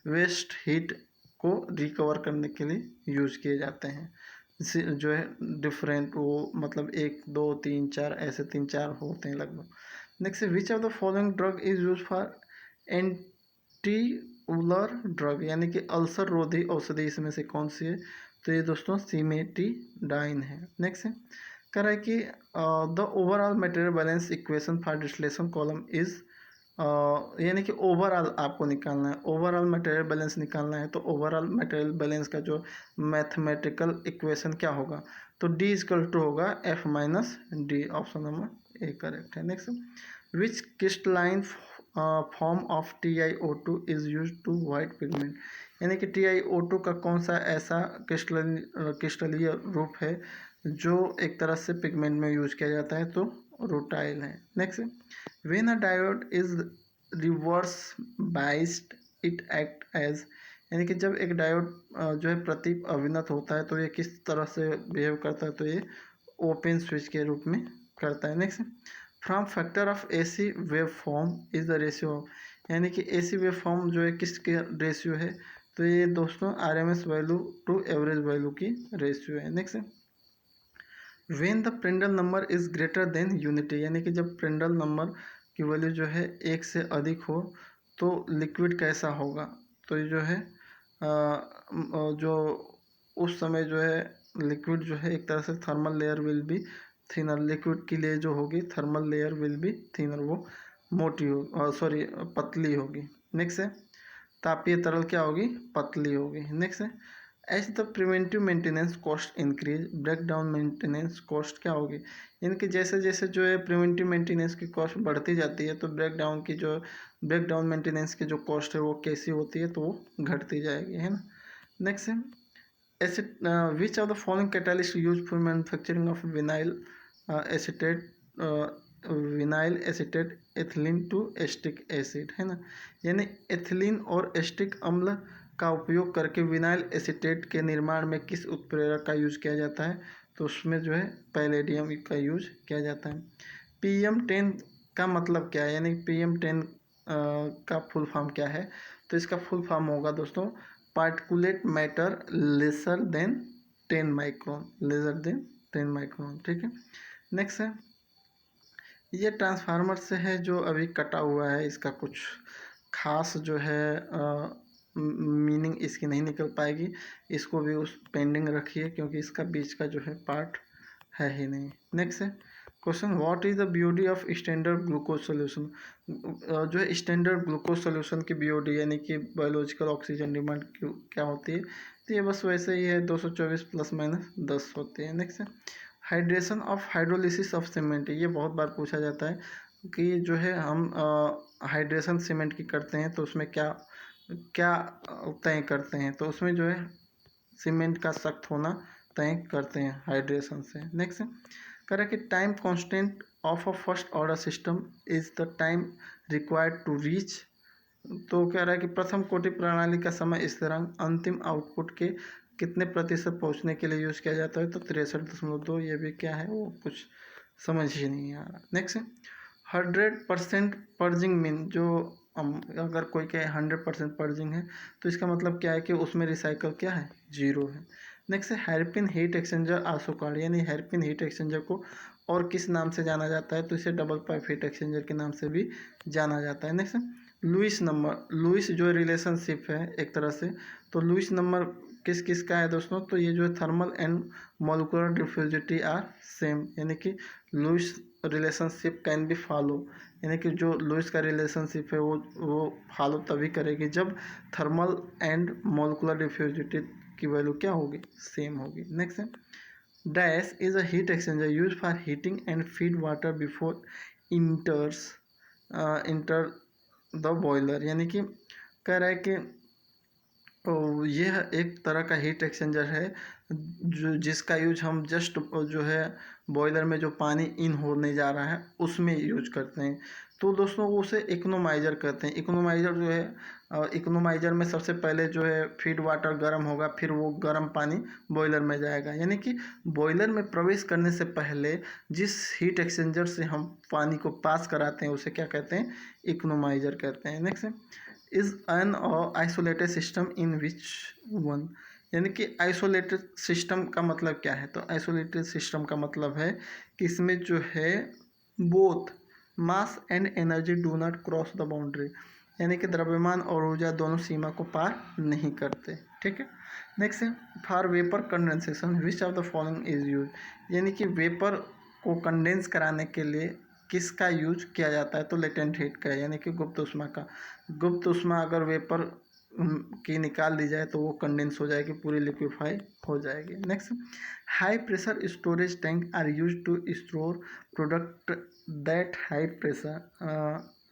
वेस्ट हीट को रिकवर करने के लिए यूज किए जाते हैं। जो है डिफरेंट वो मतलब 1 2 3 4 ऐसे 3 4 होते हैं लगभग। Next which of the following drug is use for anti Wular drug, यानी कि अल्सर रोधी औषधि इसमें से कौन सी है, तो ये दोस्तों सिमेटिडाइन है। नेक्स्ट है कह रहा है कि the overall material balance equation for distillation column is, यानी कि ओवरऑल आपको निकालना है, ओवरऑल मटेरियल बैलेंस निकालना है, तो ओवरऑल मटेरियल बैलेंस का जो मैथमेटिकल इक्वेशन क्या होगा, तो डी इजकल टू होगा F minus D, option number A correct है। Next which crystalline form of TiO2 is use to white pigment, यानी कि TiO2 का कौन सा ऐसा क्रिस्टलीय रूप है जो एक तरह से पिगमेंट में यूज किया जाता है, तो रूटाइल है। Next when a diode is reverse biased it act as, यानी कि जब एक डायोड जो है प्रति अविनत होता है तो ये किस तरह से बिहेव करता है, तो ये ओपन स्विच के रूप में करता है। Next from factor of AC wave form is the ratio of, यानी कि AC वेव फॉर्म जो है किसके रेशियो है, तो ये दोस्तों RMS value to average value की रेशियो है। Next when the Prandtl number is greater than unity, यानी कि जब प्रेंडल नंबर की वैल्यू जो है 1 से अधिक हो तो लिक्विड कैसा होगा, तो ये जो है जो उस समय जो है लिक्विड जो है एक तरह से thermal layer will be thinner, liquid की लेयर जो होगी thermal layer will be thinner, वो मोटी हो सॉरी पतली होगी। नेक्स्ट है तापीय तरल क्या होगी, पतली होगी। नेक्स्ट है as the preventive maintenance cost increase breakdown maintenance cost क्या होगी, यानी कि जैसे जैसे जो है प्रिवेंटिव मेंटेनेंस की कॉस्ट बढ़ती जाती है तो ब्रेक डाउन मेंटेनेंस की जो कॉस्ट है वो कैसी होती है, तो वो घटती जाएगी, है ना। नेक्स्ट है acid which of the following catalyst use for manufacturing of acetate vinyl acetate ethylene to acetic acid, है ना, यानी एथिलीन और एस्टिक अम्ल का उपयोग करके विनाइल एसिटेट के निर्माण में किस उत्प्रेरक का यूज किया जाता है, तो उसमें जो है पैलेडियम का यूज किया जाता है। PM10 का मतलब क्या है, यानी PM10 का फुल फॉर्म क्या है, तो इसका फुल फॉर्म होगा दोस्तों particulate matter lesser than 10 micron, lesser than 10 micron, ठीक है। नेक्स्ट है ये ट्रांसफार्मर से है जो अभी कटा हुआ है, इसका कुछ खास जो है मीनिंग इसकी नहीं निकल पाएगी, इसको भी उस पेंडिंग रखिए क्योंकि इसका बीच का जो है पार्ट है ही नहीं। नेक्स्ट है question what is the BOD of standard glucose solution, जो है स्टैंडर्ड ग्लूकोज सोल्यूशन की BOD यानी कि बायोलॉजिकल ऑक्सीजन डिमांड क्या होती है, तो ये बस वैसे ही है 224 ± 10 होती है। नेक्स्ट है hydration of hydrolysis of cement, ये बहुत बार पूछा जाता है कि जो है हम हाइड्रेशन सीमेंट की करते हैं तो उसमें क्या क्या तय करते हैं, तो उसमें जो है सीमेंट का सख्त होना तय करते हैं हाइड्रेशन से। नेक्स्ट कह रहा है कि time constant of a first order system is the time required to reach, तो कह रहा है कि प्रथम कोटि प्रणाली का समय स्थिरांक अंतिम आउटपुट के कितने प्रतिशत पहुंचने के लिए यूज़ किया जाता है, तो 63.2, ये भी क्या है वो कुछ समझ ही नहीं आ रहा। नेक्स्ट 100% पर्जिंग मीन, जो अगर कोई कहे 100% पर्जिंग है तो इसका मतलब क्या है कि उसमें रिसाइकल क्या है, 0 है। नेक्स्ट है hairpin heat exchanger also called, यानी हेयरपिन हीट एक्सचेंजर को और किस नाम से जाना जाता है, तो इसे डबल पाइप हीट एक्सचेंजर के नाम से भी जाना जाता है। नेक्स्ट लुइस नंबर, लुइस जो रिलेशनशिप है एक तरह से, तो लुइस नंबर किस किस का है दोस्तों, तो ये जो है thermal and molecular diffusivity are same, यानी कि Lewis relationship can be follow, यानी कि जो लुइस का रिलेशनशिप है वो फॉलो तभी करेगी जब थर्मल एंड मॉलिक्यूलर डिफ्यूजिटी की वैल्यू क्या होगी, सेम होगी। नेक्स्ट है dash is a heat exchanger use for heating and feed water before enter the boiler, यानी कि कह रहा है कि यह एक तरह का हीट एक्सचेंजर है जो जिसका यूज हम जस्ट जो है बॉयलर में जो पानी इन होने जा रहा है उसमें यूज करते हैं। तो दोस्तों उसे इकोनोमाइज़र कहते हैं। इकोनोमाइज़र जो है इकोनोमाइज़र में सबसे पहले जो है फीड वाटर गर्म होगा, फिर वो गर्म पानी बॉयलर में जाएगा। यानी कि बॉयलर में प्रवेश करने से पहले जिस हीट एक्सचेंजर से हम पानी को पास कराते हैं उसे क्या कहते हैं, इकोनोमाइज़र कहते हैं। Next is an isolated system in which one, यानी कि आइसोलेटेड सिस्टम का मतलब क्या है, तो आइसोलेटेड सिस्टम का मतलब है कि इसमें जो है both mass and energy do not cross the boundary, यानी कि द्रव्यमान और ऊर्जा दोनों सीमा को पार नहीं करते। ठीक है। नेक्स्ट है for vapour condensation which of the following is use, यानी कि वेपर को कंडेंस कराने के लिए किसका यूज किया जाता है, तो लेटेंट हीट का, यानी कि गुप्त ऊष्मा का। गुप्त ऊष्मा अगर वेपर की निकाल दी जाए तो वो कंडेंस हो जाएगी, पूरी लिक्विफाई हो जाएगी। Next high pressure storage tank are use to store product that high pressure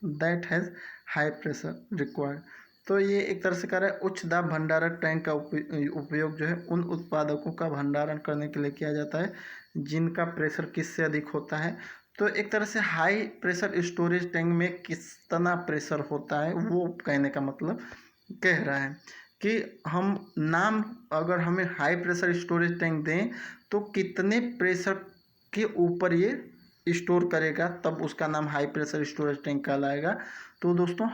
that has high pressure required, तो ये एक तरह से कह रहा है उच्च दाब भंडारण टैंक का उपयोग जो है उन उत्पादकों का भंडारण करने के लिए किया जाता है जिनका प्रेशर किससे अधिक होता है। तो एक तरह से हाई प्रेशर स्टोरेज टैंक में कितना प्रेशर होता है वो कहने का मतलब कह रहा है कि हम नाम अगर हमें हाई प्रेशर स्टोरेज टैंक दें तो कितने प्रेशर के ऊपर ये स्टोर करेगा तब उसका नाम हाई प्रेशर स्टोरेज टैंक कहलाएगा। तो दोस्तों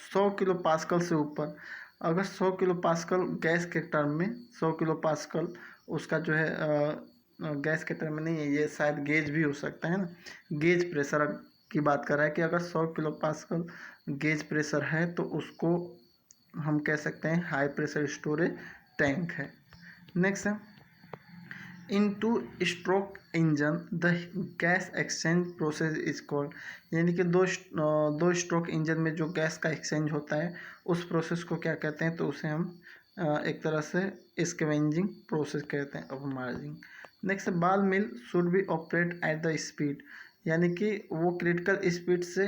100 किलो पास्कल से ऊपर, अगर 100 किलो पास्कल गैस के टर्म में 100 किलो पास्कल उसका जो है गैस के टर्म में नहीं है, ये शायद गेज भी हो सकता है ना, गेज प्रेशर की बात कर रहा है कि अगर 100 किलो पास्कल गेज प्रेशर है तो उसको हम कह सकते हैं हाई प्रेशर स्टोरेज टैंक है। नेक्स्ट है in two stroke engine the gas exchange process is called, यानी कि दो स्ट्रोक इंजन में जो गैस का एक्सचेंज होता है उस प्रोसेस को क्या कहते हैं, तो उसे हम एक तरह से स्कैवेंजिंग प्रोसेस कहते हैं, अब margin. Next ball mill should be operate at the speed, यानी कि वो क्रिटिकल स्पीड से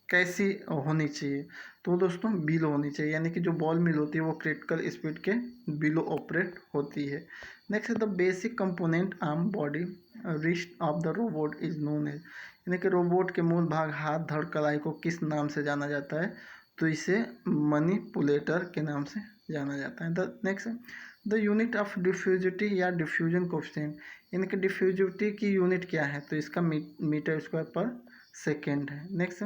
कैसी होनी चाहिए, तो दोस्तों बिलो होनी चाहिए, यानी कि जो बॉल मिल होती है वो क्रिटिकल स्पीड के बिलो ऑपरेट होती है। Next the basic component arm body wrist of the robot is known as, यानी कि रोबोट के मूल भाग हाथ धड़ कलाई को किस नाम से जाना जाता है, तो इसे मनीपुलेटर के नाम से जाना जाता है। The next the unit of diffusivity या डिफ्यूजन कोफिशिएंट, यानी कि डिफ्यूजिविटी की यूनिट क्या है, तो इसका मीटर स्क्वायर पर सेकेंड है। Next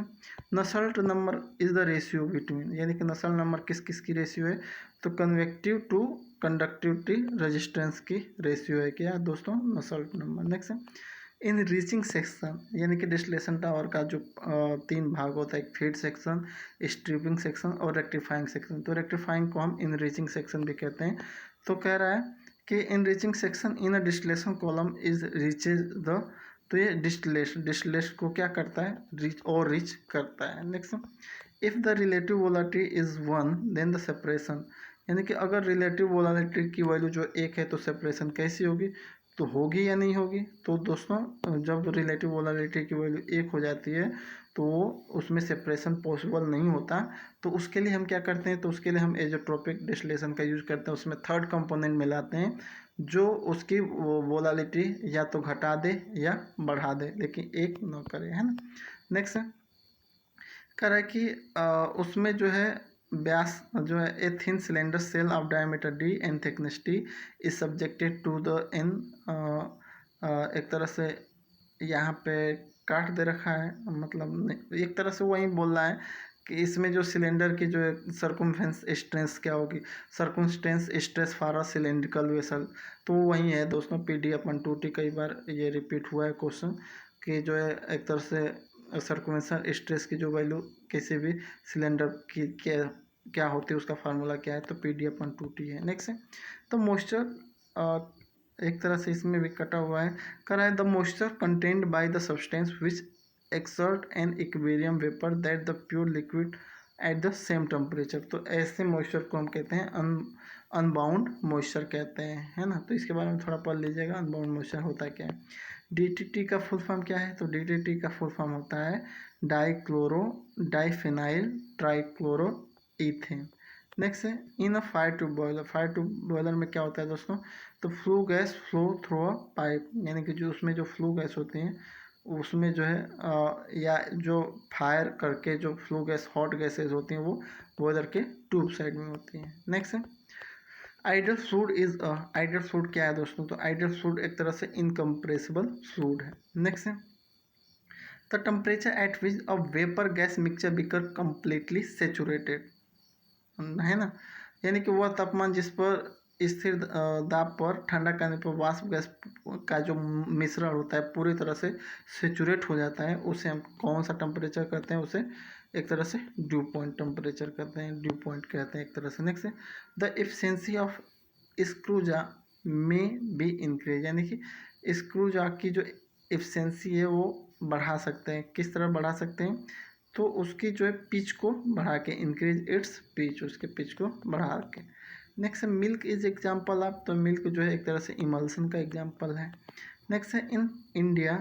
Nusselt number is the ratio between, यानी कि नसल नंबर किस किस की रेशियो है, तो कन्वेक्टिव टू कंडक्टिविटी रेजिस्टेंस की रेशियो है क्या दोस्तों, Nusselt number. Next in reaching section, यानी कि डिस्टिलेशन टावर का जो तीन भाग होता है, एक फीड सेक्शन, स्ट्रिपिंग सेक्शन और रेक्टिफाइंग सेक्शन, तो रेक्टिफाइंग को हम इन रीचिंग सेक्शन भी कहते हैं। तो कह रहा है कि इन reaching section in a distillation column is reaches the, तो ये डिस्टिलेशन को क्या करता है, रीच करता है। Next if the relative volatility is 1 then the separation, यानी कि अगर रिलेटिव वोलेटिलिटी की वैल्यू जो एक है तो सेपरेशन कैसी होगी, तो होगी या नहीं होगी, तो दोस्तों जब रिलेटिव वोलेटिलिटी की वैल्यू एक हो जाती है तो उसमें सेपरेशन पॉसिबल नहीं होता। तो उसके लिए हम क्या करते हैं, तो उसके लिए हम एजोट्रोपिक डिस्टिलेशन का यूज़ करते हैं, उसमें थर्ड कंपोनेंट मिलाते हैं जो उसकी वोलेटिलिटी या तो घटा दे या बढ़ा दे, लेकिन एक न करे, है ना। नेक्स्ट कह रहा है कि उसमें जो है व्यास जो है a thin cylinder shell of diameter D and thickness T is subjected to the in, एक तरह से यहाँ पे काट दे रखा है, मतलब एक तरह से वही बोल रहा है कि इसमें जो सिलेंडर की जो है सर्कमफेरेंस स्ट्रेंथ क्या होगी, circumstance stress for a cylindrical vessel, तो वही है दोस्तों PD/2T, कई बार ये रिपीट हुआ है क्वेश्चन कि जो है एक तरह से सर्कुलेशन स्ट्रेस की जो वैल्यू किसी भी सिलेंडर की क्या होती है उसका फार्मूला क्या है, तो PD/2T है। नेक्स्ट है तो मॉइस्चर, एक तरह से इसमें भी कटा हुआ है, करा है the moisture contained by the substance which exert an equilibrium vapour that the pure liquid at the same temperature, तो ऐसे मॉइस्चर को हम कहते हैं अनबाउंड मॉइस्चर कहते हैं, है ना। तो इसके बारे में थोड़ा पढ़ लीजिएगा, अनबाउंड मॉइस्चर होता क्या है। DTT का फुल फॉर्म क्या है, तो DTT का फुल फॉर्म होता है dichloro diphenyl trichloro ethane. Next है in a fire tube boiler. Fire tube boiler में क्या होता है दोस्तों, तो flue gas flow through a pipe, यानी कि जो उसमें जो फ्लू गैस होती हैं उसमें जो है या जो फायर करके जो फ्लू गैस हॉट गैसेज होती हैं वो बॉयलर के ट्यूब साइड में होती हैं। नेक्स्ट है ideal fluid is ideal fluid क्या है दोस्तों, तो आइडियल फ्लूइड एक तरह से इनकम्प्रेसिबल फ्लूइड है। नेक्स्ट है the temperature at which a vapour gas mixture beaker completely saturated, है ना, यानी कि वह तापमान जिस पर स्थिर दाब पर ठंडा करने पर वाष्प गैस का जो मिश्रण होता है पूरी तरह से सेचुरेट हो जाता है, उसे हम कौन सा टेम्परेचर कहते हैं, उसे एक तरह से ड्यू पॉइंट टेम्परेचर कहते हैं, ड्यू पॉइंट कहते हैं एक तरह से। नेक्स्ट है द एफिशिएंसी ऑफ स्क्रूजा में बी इंक्रीज, यानी कि स्क्रूजा की जो एफिशिएंसी है वो बढ़ा सकते हैं, किस तरह बढ़ा सकते हैं, तो उसकी जो है पिच को बढ़ा के, इंक्रीज इट्स पिच, उसके पिच को बढ़ा के। नेक्स्ट है मिल्क इज एग्जाम्पल ऑफ, तो मिल्क जो है एक तरह से इमल्सन का एग्जाम्पल है। नेक्स्ट है in India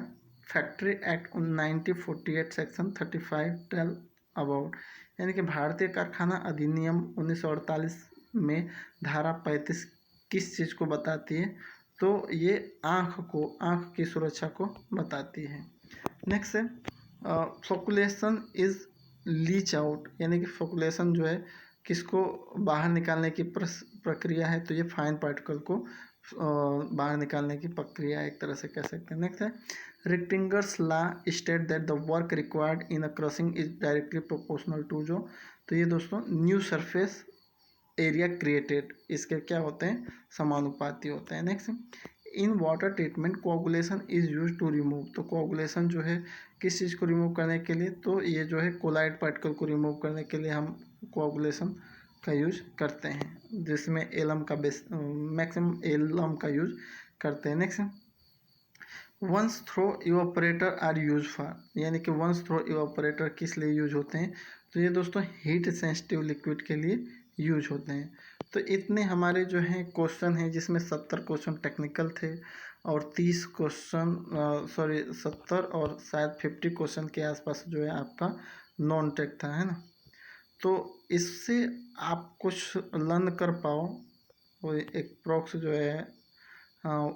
factory act 1948 section 35 tell about, यानी कि भारतीय कारखाना अधिनियम 1948 में धारा 35 किस चीज़ को बताती है, तो ये आँख की सुरक्षा को बताती है। नेक्स्ट है फोकुलेशन इज लीच आउट, यानी कि फोकुलेशन जो है किसको बाहर निकालने की प्रक्रिया है, तो ये फाइन पार्टिकल को बाहर निकालने की प्रक्रिया एक तरह से कह सकते हैं। नेक्स्ट है Rittinger's law state that the work required in a crossing is directly proportional to जो, तो ये दोस्तों न्यू सरफेस एरिया क्रिएटेड, इसके क्या होते हैं, समानुपाती होते हैं। Next in water treatment coagulation is use to remove, तो कोआगुलेशन जो है किस चीज़ को रिमूव करने के लिए, तो ये जो है कोलाइड पार्टिकल को रिमूव करने के लिए हम कोआगुलेशन का यूज करते हैं, जिसमें एलम का मैक्सिमम एलम का यूज करते हैं। Next once through evaporator are use for, यानी कि वंस थ्रो इवापोरेटर किस लिए यूज होते हैं, तो ये दोस्तों हीट सेंसिटिव लिक्विड के लिए यूज होते हैं। तो इतने हमारे जो हैं क्वेश्चन हैं, जिसमें 70 क्वेश्चन टेक्निकल थे और 30 क्वेश्चन 70 और शायद 50 क्वेश्चन के आसपास जो है आपका नॉन टेक था, है ना। तो इससे आप कुछ लर्न कर पाओ, वो एक प्रॉक्स जो है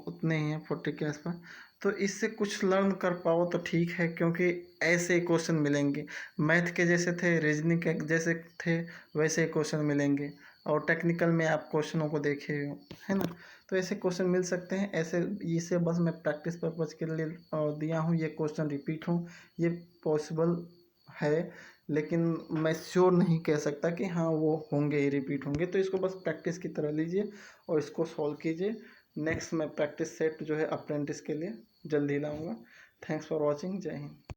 उतने ही हैं 40 के आसपास, तो इससे कुछ लर्न कर पाओ तो ठीक है, क्योंकि ऐसे क्वेश्चन मिलेंगे, मैथ के जैसे थे, रीजनिंग के जैसे थे, वैसे क्वेश्चन मिलेंगे, और टेक्निकल में आप क्वेश्चनों को देखे हो, है ना, तो ऐसे क्वेश्चन मिल सकते हैं। ऐसे इसे बस मैं प्रैक्टिस पर्पज़ के लिए दिया हूँ, ये क्वेश्चन रिपीट हो, ये पॉसिबल है, लेकिन मैं श्योर नहीं कह सकता कि हाँ वो होंगे ही, रिपीट होंगे, तो इसको बस प्रैक्टिस की तरह लीजिए और इसको सॉल्व कीजिए। नेक्स्ट मैं प्रैक्टिस सेट जो है अप्रेंटिस के लिए जल्दी लाऊंगा। Thanks for watching. जय हिंद।